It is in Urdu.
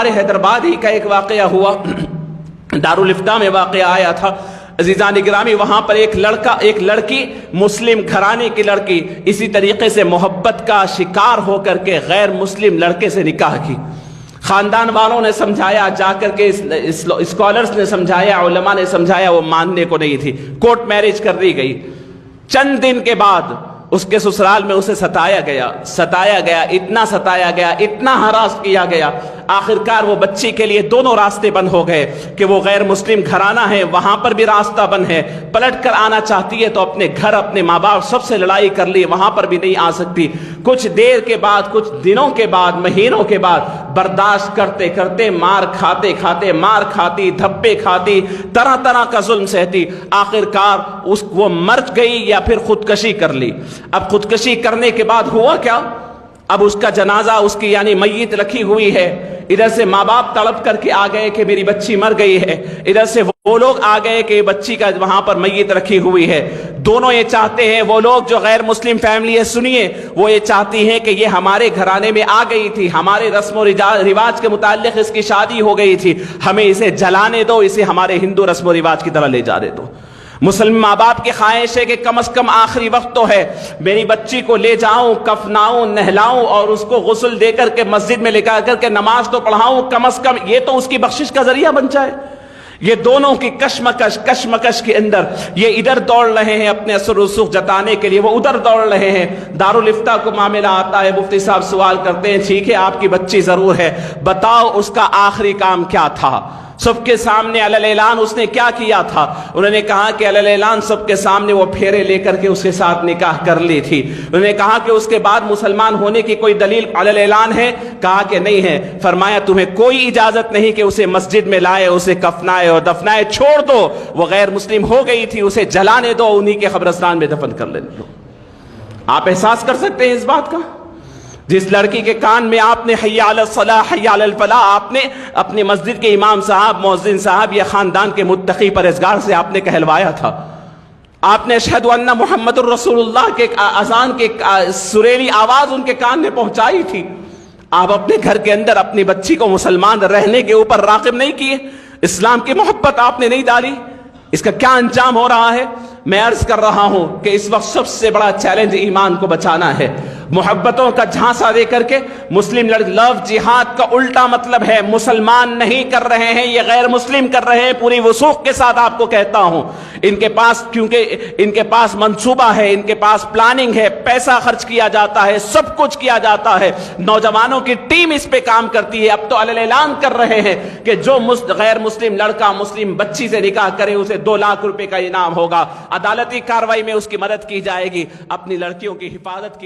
حیدرآباد ہی کا ایک واقعہ ہوا، دارالفتاح میں واقعہ آیا تھا عزیزان گرامی۔ وہاں پر ایک لڑکی مسلم گھرانے کی لڑکی اسی طریقے سے محبت کا شکار ہو کر کے غیر مسلم لڑکے سے نکاح کی۔ خاندان والوں نے سمجھایا، جا کر کے اسکالرز نے سمجھایا، علماء نے سمجھایا، وہ ماننے کو نہیں تھی، کورٹ میرج کر دی گئی۔ چند دن کے بعد اس کے سسرال میں اسے ستایا گیا، اتنا ستایا گیا، اتنا ہراس کیا گیا، آخرکار وہ بچی کے لیے دونوں راستے بند ہو گئے کہ وہ غیر مسلم گھرانہ ہے، وہاں پر بھی راستہ بند ہے، پلٹ کر آنا چاہتی ہے تو اپنے گھر اپنے ماں باپ سب سے لڑائی کر لی، وہاں پر بھی نہیں آ سکتی۔ کچھ دیر کے بعد، کچھ دنوں کے بعد، مہینوں کے بعد برداشت کرتے کرتے مار کھاتی، دھبے کھاتی، طرح طرح کا ظلم سہتی، آخرکار وہ مر گئی یا پھر خودکشی کر لی۔ اب خودکشی کرنے کے بعد ہوا کیا؟ اب اس کا جنازہ، اس کی یعنی میت رکھی ہوئی ہے، ادھر سے ماں باپ تڑپ کر کے آ گئے کہ میری بچی مر گئی ہے، ادھر سے وہ لوگ آ گئے کہ بچی کا وہاں پر میت رکھی ہوئی ہے۔ دونوں یہ چاہتے ہیں، وہ لوگ جو غیر مسلم فیملی ہے، سنیے، وہ یہ چاہتی ہیں کہ یہ ہمارے گھرانے میں آ گئی تھی، ہمارے رسم و رواج کے متعلق اس کی شادی ہو گئی تھی، ہمیں اسے جلانے دو، اسے ہمارے ہندو رسم و رواج کی طرح لے جانے دو۔ مسلم ماں باپ کی خواہش ہے کہ کم از کم آخری وقت تو ہے، میری بچی کو لے جاؤں، کفناؤں، نہلاؤں اور اس کو غسل دے کر کے مسجد میں لے کر کے نماز تو پڑھاؤں، کم از کم یہ تو اس کی بخشش کا ذریعہ بن جائے۔ یہ دونوں کی کشمکش کے اندر یہ ادھر دوڑ رہے ہیں اپنے اثر و رسوخ جتانے کے لیے، وہ ادھر دوڑ رہے ہیں۔ دارالفتاح کو معاملہ آتا ہے، مفتی صاحب سوال کرتے ہیں، ٹھیک ہے آپ کی بچی ضرور ہے، بتاؤ اس کا آخری کام کیا تھا؟ سب کے سامنے علی الاعلان اس نے کیا کیا تھا؟ انہوں نے کہا کہ علی الاعلان سب کے سامنے وہ پھیرے لے کر کے اس کے ساتھ نکاح کر لی تھی۔ انہوں نے کہا کہ اس کے بعد مسلمان ہونے کی کوئی دلیل علی الاعلان ہے؟ کہا کہ نہیں ہے۔ فرمایا تمہیں کوئی اجازت نہیں کہ اسے مسجد میں لائے، اسے کفنائے اور دفنائے، چھوڑ دو، وہ غیر مسلم ہو گئی تھی، اسے جلانے دو، انہی کے قبرستان میں دفن کر لینے دو۔ آپ احساس کر سکتے ہیں اس بات کا؟ جس لڑکی کے کان میں آپ نے حی علی الصلاح، حی علی الفلاح، آپ نے اپنے مسجد کے امام صاحب، مؤذن صاحب یا خاندان کے متقی پرہیزگار سے آپ نے کہلوایا تھا، آپ نے اشہد ان محمد الرسول اللہ کے اذان کے سریلی آواز ان کے کان میں پہنچائی تھی، آپ اپنے گھر کے اندر اپنی بچی کو مسلمان رہنے کے اوپر راغب نہیں کیے، اسلام کی محبت آپ نے نہیں ڈالی، اس کا کیا انجام ہو رہا ہے؟ میں عرض کر رہا ہوں کہ اس وقت سب سے بڑا چیلنج ایمان کو بچانا ہے۔ محبتوں کا جھانسا دے کر کے مسلم لو جہاد کا الٹا مطلب ہے، مسلمان نہیں کر رہے ہیں، یہ غیر مسلم کر رہے ہیں، پوری وثوق کے ساتھ آپ کو کہتا ہوں۔ ان کے پاس، کیونکہ ان کے پاس منصوبہ ہے، ان کے پاس پلاننگ ہے، پیسہ خرچ کیا جاتا ہے، سب کچھ کیا جاتا ہے، نوجوانوں کی ٹیم اس پہ کام کرتی ہے۔ اب تو علی الاعلان کر رہے ہیں کہ جو غیر مسلم لڑکا مسلم بچی سے نکاح کرے اسے 2 لاکھ روپے کا انعام ہوگا، عدالتی کارروائی میں اس کی مدد کی جائے گی، اپنی لڑکیوں کی حفاظت کی